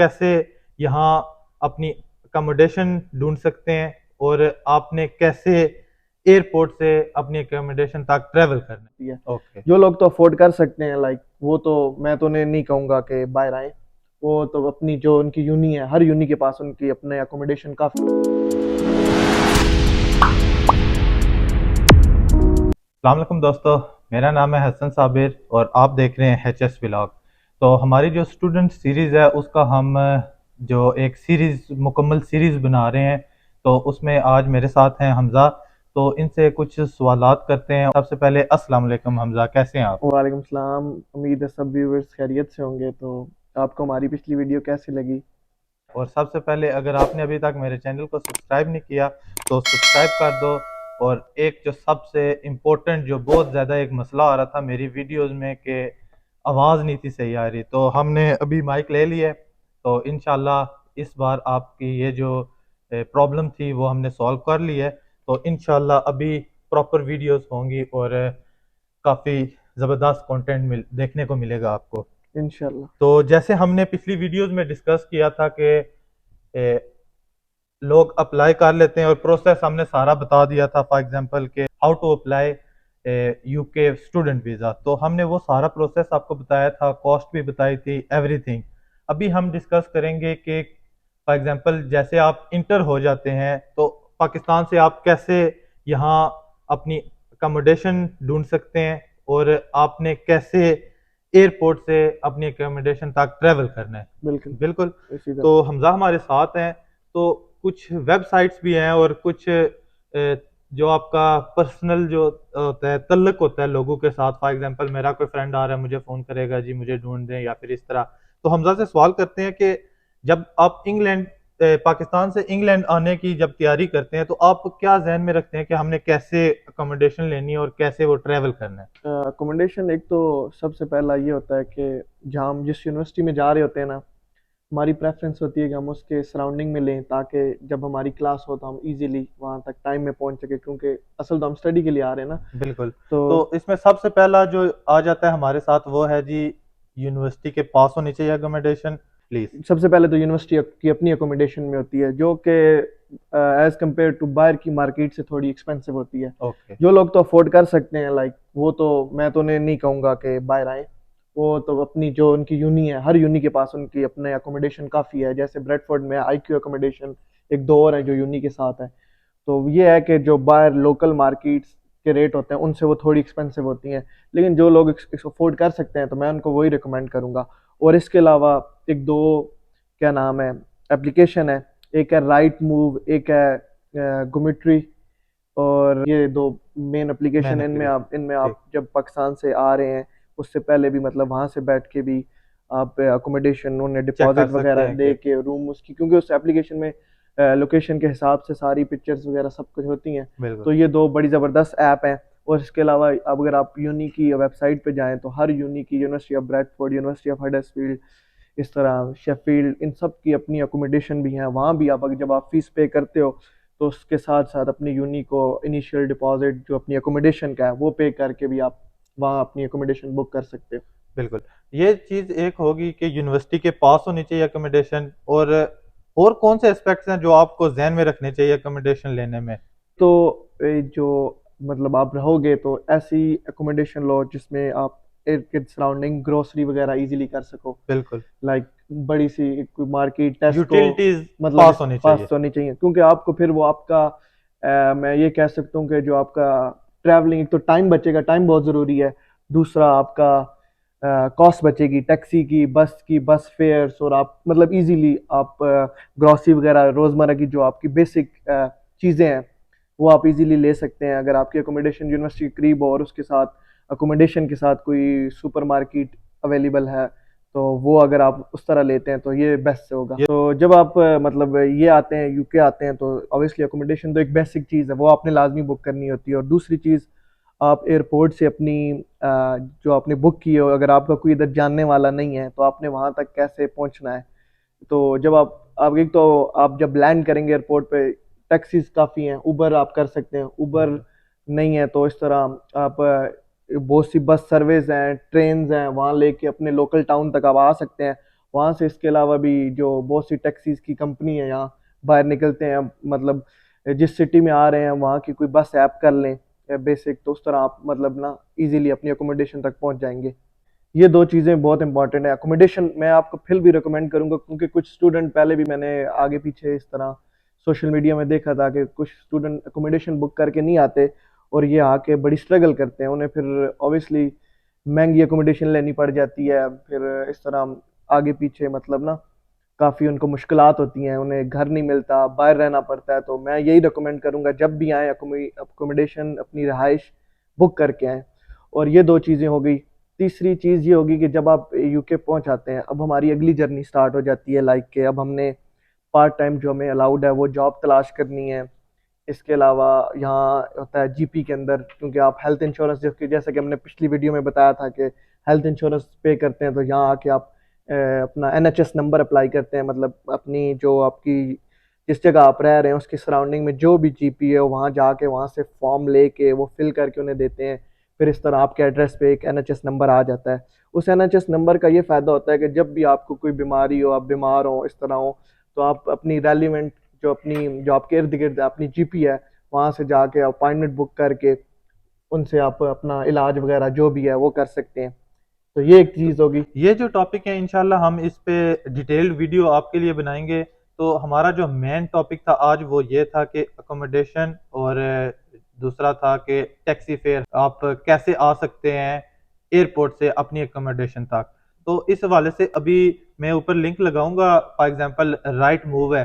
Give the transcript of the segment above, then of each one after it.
कैसे यहाँ अपनी अकोमोडेशन ढूंढ सकते हैं और आपने कैसे एयरपोर्ट से अपनी अकोमोडेशन तक ट्रेवल करना है। ओके। जो लोग तो अफोर्ड कर सकते हैं, लाइक वो तो मैं तो नहीं कहूँगा कि बाहर आए। वो तो अपनी जो उनकी यूनी है, हर यूनी के पास उनकी अपने अकोमोडेशन काफ़ी। अस्सलाम वालेकुम दोस्तों, मेरा नाम है हसन साबिर और आप देख रहे हैं एच एस व्लॉग। तो हमारी जो स्टूडेंट सीरीज़ है उसका हम जो एक सीरीज़ मुकम्मल सीरीज़ बना रहे हैं, तो उसमें आज मेरे साथ हैं हमज़ा। तो इनसे कुछ सवालात करते हैं। सबसे पहले अस्सलाम वालेकुम हमज़ा, कैसे हैं आप? वालेकुम सलाम। उम्मीद है सब व्यूवर्स खैरियत से होंगे। तो आपको हमारी पिछली वीडियो कैसी लगी? और सबसे पहले अगर आपने अभी तक मेरे चैनल को सब्सक्राइब नहीं किया तो सब्सक्राइब कर दो। और एक जो सबसे इम्पोर्टेंट, जो बहुत ज़्यादा एक मसला आ रहा था मेरी वीडियोस में कि आवाज़ नहीं थी सही आ रही, तो हमने अभी माइक ले लिया है। तो इंशाल्लाह इस बार आपकी ये जो प्रॉब्लम थी वो हमने सॉल्व कर ली है। तो इंशाल्लाह अभी प्रॉपर वीडियोस होंगी और काफ़ी ज़बरदस्त कंटेंट देखने को मिलेगा आपको। इंशाल्लाह। तो जैसे हमने पिछली वीडियोस में डिस्कस किया था कि लोग अप्लाई कर लेते हैं और प्रोसेस हमने सारा बता दिया था। फॉर एग्जांपल के how to apply UK student visa, तो हमने वो सारा प्रोसेस आपको बताया था, कॉस्ट भी बताई थी, एवरीथिंग। अभी हम डिस्कस करेंगे कि फॉर एग्जांपल जैसे आप इंटर हो जाते हैं तो पाकिस्तान से आप कैसे यहाँ अपनी अकोमोडेशन ढूंढ सकते हैं और आपने कैसे एयरपोर्ट से अपनी अकोमोडेशन तक ट्रेवल करना है। बिल्कुल बिल्कुल। इसी तरह। तो हमजा हमारे साथ हैं। तो कुछ वेबसाइट्स भी हैं और कुछ जो आपका पर्सनल जो होता है, तल्लक होता है लोगों के साथ। फॉर एग्जांपल मेरा कोई फ्रेंड आ रहा है, मुझे फ़ोन करेगा जी मुझे ढूंढ दें, या फिर इस तरह। तो हमजा से सवाल करते हैं कि जब आप इंग्लैंड पाकिस्तान से इंग्लैंड आने की जब तैयारी करते हैं तो आप क्या जहन में रखते हैं कि हमने कैसे अकोमोडेशन लेनी है और कैसे वो ट्रैवल करना है? अकोमोडेशन एक तो सबसे पहला ये होता है कि जहाँ हम जिस यूनिवर्सिटी में जा रहे होते हैं ना, हमारी प्रेफरेंस होती है कि हम उसके सराउंडिंग में लें, ताकि जब हमारी क्लास हो तो हम इजीली वहाँ तक टाइम में पहुँच सके, क्योंकि असल तो हम स्टडी के लिए आ रहे हैं ना। बिल्कुल। तो तो इसमें सबसे पहला जो आ जाता है हमारे साथ वो है जी, यूनिवर्सिटी के पास होनी चाहिए अकोमोडेशन, प्लीज। सबसे पहले तो यूनिवर्सिटी की अपनी अकोमोडेशन में होती है, जो कि एज कम्पेयर टू बाहर की मार्केट से थोड़ी एक्सपेंसिव होती है। ओके। जो लोग तो अफोर्ड कर सकते हैं, लाइक वो तो मैं तो नहीं कहूँगा कि बाहर आए। वो तो अपनी जो उनकी यूनी है, हर यूनी के पास उनकी अपने अकोमोडेशन काफ़ी है। जैसे ब्रेडफोर्ड में IQ अकोमोडेशन, एक दो और है जो यूनी के साथ है। तो ये है कि जो बाहर लोकल मार्केट्स के रेट होते हैं उनसे वो थोड़ी एक्सपेंसिव होती हैं, लेकिन जो लोग इसको अफोर्ड कर सकते हैं तो मैं उनको वही रिकमेंड करूँगा। और इसके अलावा एक दो, क्या नाम है, एप्लीकेशन है। एक है राइट मूव, एक है गुमिट्री। और ये दो मेन मैन एप्लीकेशन। एप्लीकेशन। इनमें ठीक। आप जब पाकिस्तान से आ रहे हैं उससे पहले भी, मतलब वहाँ से बैठ के भी आप अकोमोडेशन, उन्हें चेक कर डिपॉजिट सकते वगैरह हैं दे कि के रूम उसकी, क्योंकि उस एप्लीकेशन में लोकेशन के हिसाब से सारी पिक्चर्स वगैरह सब कुछ होती हैं। बिल्कुल। तो ये दो बड़ी ज़बरदस्त ऐप हैं। और इसके अलावा अब अगर आप यूनी की वेबसाइट पे जाएं तो हर यूनी की, university of Bradford, university of Huddersfield, इस तरह शेफील्ड, इन सब की अपनी अकोमोडेशन भी हैं। वहाँ भी आप जब आप फीस पे करते हो तो उसके साथ साथ अपनी यूनी को इनिशियल डिपॉजिट जो अपनी अकोमोडेशन का है वो पे करके भी आप वहाँ अपनी अकोमोडेशन बुक कर सकते हो। बिल्कुल। ये चीज एक होगी कि यूनिवर्सिटी के पास होनी चाहिए अकोमोडेशन। और कौन से एस्पेक्ट्स हैं जो आपको जहन में रखने चाहिए अकोमोडेशन लेने में? तो जो मतलब आप रहोगे तो ऐसी अकोमोडेशन लो जिसमें आप इर्द सराउंडिंग ग्रोसरी वगैरह इजीली कर सको। बिल्कुल। लाइक बड़ी सी कोई मार्केट, टेस्को, यूटिलिटीज मतलब पास इस होनी पास चाहिए। तो होनी चाहिए, क्योंकि आपको फिर वो आपका मैं ये कह सकता हूँ कि जो आपका ट्रैवलिंग, एक तो टाइम बचेगा, टाइम बहुत ज़रूरी है। दूसरा आपका कॉस्ट बचेगी टैक्सी की, बस फेयर्स, और आप मतलब इजीली आप ग्रॉसरी वगैरह रोज़मर्रा की जो आपकी बेसिक चीज़ें हैं वो आप इजीली ले सकते हैं, अगर आपकी अकोमोडेशन यूनिवर्सिटी के करीब हो और उसके साथ अकोमोडेशन के साथ कोई सुपर मार्केट अवेलेबल है। तो वो अगर आप उस तरह लेते हैं तो ये बेस्ट होगा। ये तो जब आप मतलब ये आते हैं, यूके आते हैं, तो ऑब्वियसली अकोमोडेशन तो एक बेसिक चीज़ है, वो आपने लाजमी बुक करनी होती है। और दूसरी चीज़, आप एयरपोर्ट से अपनी जो आपने बुक की हो, अगर आपका कोई इधर जानने वाला नहीं है तो आपने वहाँ तक कैसे पहुँचना है। तो जब आप एक तो आप जब लैंड करेंगे एयरपोर्ट पे, टैक्सीज काफ़ी हैं, उबर आप कर सकते हैं। उबर नहीं है तो इस तरह आप बहुत सी बस सर्विस हैं, ट्रेन्स हैं, वहाँ लेके अपने लोकल टाउन तक आप आ सकते हैं। वहाँ से इसके अलावा भी जो बहुत सी टैक्सीज की कंपनी है यहाँ बाहर निकलते हैं, मतलब जिस सिटी में आ रहे हैं वहाँ की कोई बस ऐप कर लें बेसिक, तो उस तरह आप मतलब ना इजीली अपनी अकोमोडेशन तक पहुँच जाएंगे। ये दो चीज़ें बहुत इंपॉर्टेंट है। अकोमोडेशन मैं आपको फिर भी रिकमेंड करूंगा, क्योंकि कुछ स्टूडेंट, पहले भी मैंने आगे पीछे इस तरह सोशल मीडिया में देखा था कि कुछ स्टूडेंट अकोमोडेशन बुक करके नहीं आते और ये आके बड़ी स्ट्रगल करते हैं, उन्हें फिर ऑब्वियसली महंगी अकोमोडेशन लेनी पड़ जाती है, फिर इस तरह आगे पीछे मतलब ना काफ़ी उनको मुश्किलात होती हैं, उन्हें घर नहीं मिलता, बाहर रहना पड़ता है। तो मैं यही रिकमेंड करूंगा जब भी आए अकोमोडेशन अपनी रहाइश बुक करके आएँ। और ये दो चीज़ें हो गई। तीसरी चीज़ ये होगी कि जब आप यूके पहुंच जाते हैं, अब हमारी अगली जर्नी स्टार्ट हो जाती है, लाइक के अब हमने पार्ट टाइम जो हमें अलाउड है वो जॉब तलाश करनी है। इसके अलावा यहाँ होता है जीपी के अंदर, क्योंकि आप हेल्थ इंश्योरेंस, जैसे कि हमने पिछली वीडियो में बताया था कि हेल्थ इंश्योरेंस पे करते हैं, तो यहाँ आके आप अपना एनएचएस नंबर अप्लाई करते हैं, मतलब अपनी जो आपकी जिस जगह आप रह रहे हैं उसकी सराउंडिंग में जो भी जीपी है वहाँ जाके वहाँ से फॉर्म लेके वो फिल करके उन्हें देते हैं। फिर इस तरह आपके एड्रेस पे एक एनएचएस नंबर आ जाता है। उस एनएचएस नंबर का ये फ़ायदा होता है कि जब भी आपको कोई बीमारी हो, आप बीमार हो, इस तरह हो, तो आप अपनी रेलिवेंट जो आपके इर्द गिर्द अपनी जीपी है वहाँ से जाके अपॉइंटमेंट बुक करके उनसे आप अपना इलाज वगैरह जो भी है वो कर सकते हैं। तो ये एक तो चीज़ होगी। ये जो टॉपिक है इंशाल्लाह हम इस पे डिटेल्ड वीडियो आपके लिए बनाएंगे। तो हमारा जो मेन टॉपिक था आज वो ये था कि अकोमोडेशन, और दूसरा था कि टैक्सी फेयर आप कैसे आ सकते हैं एयरपोर्ट से अपनी अकोमोडेशन तक। तो इस हवाले से अभी मैं ऊपर लिंक लगाऊंगा, फॉर एग्जांपल राइट मूव है,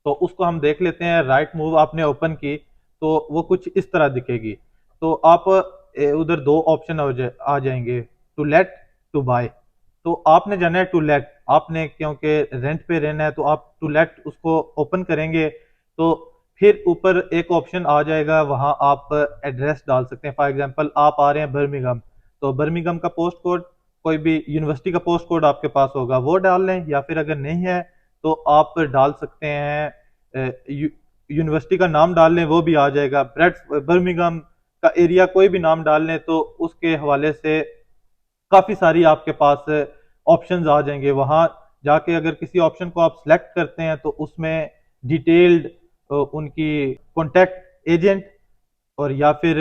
तो उसको हम देख लेते हैं। राइट मूव आपने ओपन की तो वो कुछ इस तरह दिखेगी। तो आप उधर दो ऑप्शन आ जाएंगे, टू लेट, टू बाय। तो आपने जाना है टू लेट, आपने क्योंकि रेंट पे रहना है तो आप टू लेट उसको ओपन करेंगे। तो फिर ऊपर एक ऑप्शन आ जाएगा, वहां आप एड्रेस डाल सकते हैं। फॉर एग्जांपल आप आ रहे हैं बर्मिंघम, तो बर्मिंघम का पोस्ट कोड, कोई भी यूनिवर्सिटी का पोस्ट कोड आपके पास होगा वो डाल लें, या फिर अगर नहीं है तो आप डाल सकते हैं यूनिवर्सिटी का नाम डाल लें, वो भी आ जाएगा। ब्रेड बर्मिंघम का एरिया कोई भी नाम डाल लें तो उसके हवाले से काफी सारी आपके पास ऑप्शंस आ जाएंगे। वहां जाके अगर किसी ऑप्शन को आप सिलेक्ट करते हैं तो उसमें डिटेल्ड उनकी कॉन्टैक्ट एजेंट और या फिर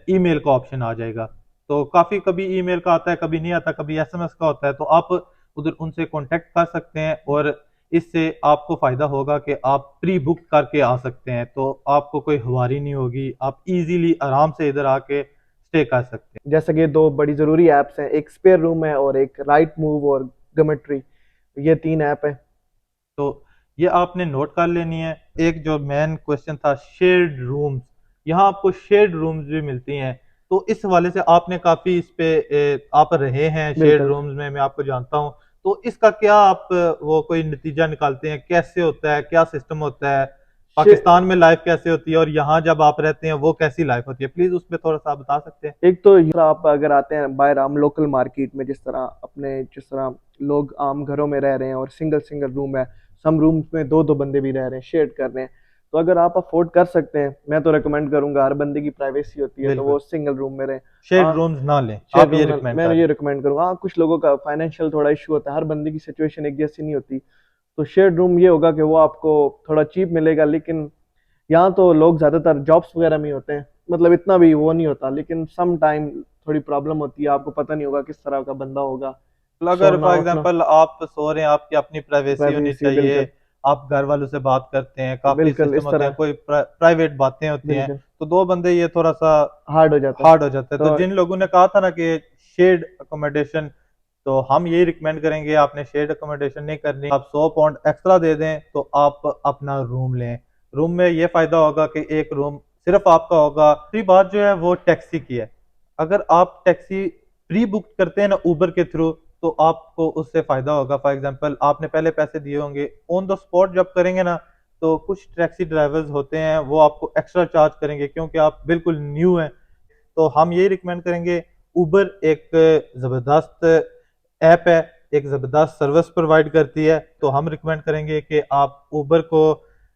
ईमेल का ऑप्शन आ जाएगा। तो काफी कभी ईमेल का आता है, कभी नहीं आता, कभी एसएमएस का होता है, तो आप उधर उनसे कांटेक्ट कर सकते हैं और इससे आपको फायदा होगा कि आप प्री बुक करके आ सकते हैं, तो आपको कोई हवारी नहीं होगी, आप इजीली आराम से इधर आके स्टे कर सकते हैं। जैसे कि दो बड़ी ज़रूरी ऐप्स हैं, एक स्पेयर रूम है और एक राइट मूव और गमेट्री, ये तीन ऐप है। तो ये आपने नोट कर लेनी है। एक जो मेन क्वेश्चन था शेयर्ड रूम्स, यहाँ आपको शेयर्ड रूम्स भी मिलती हैं। तो इस हवाले से आपने काफी इस पे आप रहे हैं शेयर्ड बिल्कुल। रूम्स में, मैं आपको जानता हूँ। तो इसका क्या आप वो कोई नतीजा निकालते हैं, कैसे होता है, क्या सिस्टम होता है, पाकिस्तान में लाइफ कैसे होती है और यहाँ जब आप रहते हैं वो कैसी लाइफ होती है, प्लीज उस पर थोड़ा सा बता सकते हैं। एक तो ये आप अगर आते हैं बाहर आम लोकल मार्केट में, जिस तरह लोग आम घरों में रह रहे हैं और सिंगल सिंगल रूम है, सम रूम्स में दो दो बंदे भी रह रहे हैं, शेयर कर रहे हैं, तो अगर आप अफोर्ड कर सकते हैं, मैं तो रिकमेंड करूंगा, हर बंदे की प्राइवेसी होती है तो बिल्कुल, वो सिंगल रूम में रहे। शेयर्ड हाँ, रूम्स ना लें, शेयर आप ये रूम में रिकमेंड मैं कर रहे ये हैं। रिकमेंड करूंगा। हाँ, कुछ लोगों का फाइनेंशियल थोड़ा इशू होता है, हर बंदे की सिचुएशन एक जैसी नहीं होती, तो शेयर्ड रूम ये होगा कि वो आपको थोड़ा चीप मिलेगा। लेकिन यहाँ तो लोग ज़्यादातर जॉब्स वगैरह में ही होते हैं, मतलब इतना भी वो नहीं होता, लेकिन सम टाइम थोड़ी प्रॉब्लम होती है, आपको पता नहीं होगा किस तरह का बंदा होगा, मतलब अगर सोना फॉर उठना, एग्जांपल आप सो रहे हैं, आपकी अपनी प्राइवेसी होनी प्राइवेसी, चाहिए, बिल्कुल। आप घर वालों से बात करते हैं, काफी बिल्कुल सिस्टम इस होते हैं, तरह, कोई प्राइवेट बातें होती हैं, बिल्कुल तो दो बंदे ये थोड़ा सा हार्ड हो जाता है। हार्ड हो जाता है। तो तो जिन लोगों ने कहा था ना कि शेयर्ड अकोमोडेशन, तो हम यही रिकमेंड करेंगे, आपने शेयर्ड अकोमोडेशन नहीं करनी, आप 100 पाउंड एक्स्ट्रा दे दें तो आप अपना रूम लें। रूम में ये फायदा होगा कि एक रूम सिर्फ आपका होगा। दूसरी बात जो है वो टैक्सी की है। अगर आप टैक्सी प्री बुक करते हैं ना ऊबर के थ्रू, तो आपको उससे फायदा होगा। फॉर एग्जांपल आपने पहले पैसे दिए होंगे, ऑन द स्पॉट जब करेंगे ना, तो कुछ टैक्सी ड्राइवर्स होते हैं वो आपको एक्स्ट्रा चार्ज करेंगे क्योंकि आप बिल्कुल न्यू हैं। तो हम यही रिकमेंड करेंगे, उबर एक ज़बरदस्त ऐप है, एक ज़बरदस्त सर्विस प्रोवाइड करती है, तो हम रिकमेंड करेंगे कि आप उबर को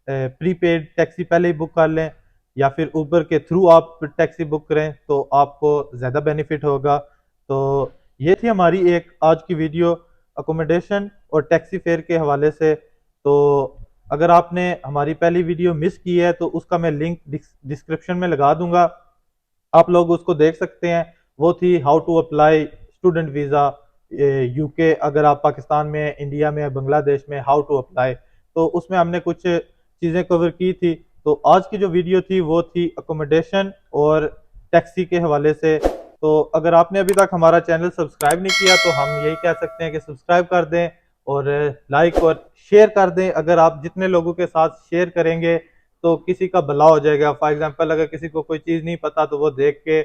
प्रीपेड टैक्सी पहले ही बुक कर लें, या फिर उबर के थ्रू आप टैक्सी बुक करें तो आपको ज़्यादा बेनिफिट होगा। तो ये थी हमारी एक आज की वीडियो, अकोमोडेशन और टैक्सी फेयर के हवाले से। तो अगर आपने हमारी पहली वीडियो मिस की है तो उसका मैं लिंक डिस्क्रिप्शन में लगा दूंगा, आप लोग उसको देख सकते हैं। वो थी how to apply student visa UK, अगर आप पाकिस्तान में, इंडिया में, बांग्लादेश में, हाउ टू अप्लाई। तो उसमें हमने कुछ चीज़ें कवर की थी। तो आज की जो वीडियो थी वो थी अकोमोडेशन और टैक्सी के हवाले से। तो अगर आपने अभी तक हमारा चैनल सब्सक्राइब नहीं किया तो हम यही कह सकते हैं कि सब्सक्राइब कर दें और लाइक और शेयर कर दें। अगर आप जितने लोगों के साथ शेयर करेंगे तो किसी का भला हो जाएगा। फॉर एग्जांपल अगर किसी को कोई चीज़ नहीं पता तो वो देख के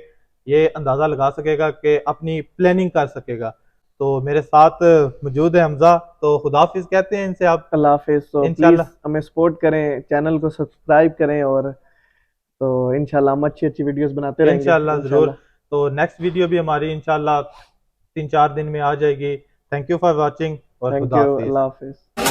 ये अंदाज़ा लगा सकेगा कि अपनी प्लानिंग कर सकेगा। तो मेरे साथ मौजूद है हमजा, तो खुदाफिज कहते हैं इनसे आप। अल्लाह हाफिज। तो प्लीज इंशाल्लाह, हमें सपोर्ट करें, चैनल को सब्सक्राइब करें, और तो इंशाल्लाह हम अच्छी अच्छी वीडियोस बनाते रहेंगे इंशाल्लाह ज़रूर। इंशाल्लाह। तो नेक्स्ट वीडियो भी हमारी इंशाल्लाह 3-4 दिन में आ जाएगी। थैंक यू फॉर वॉचिंग और थैंक खुदा यू। हाफिज। अल्लाह हाफिज।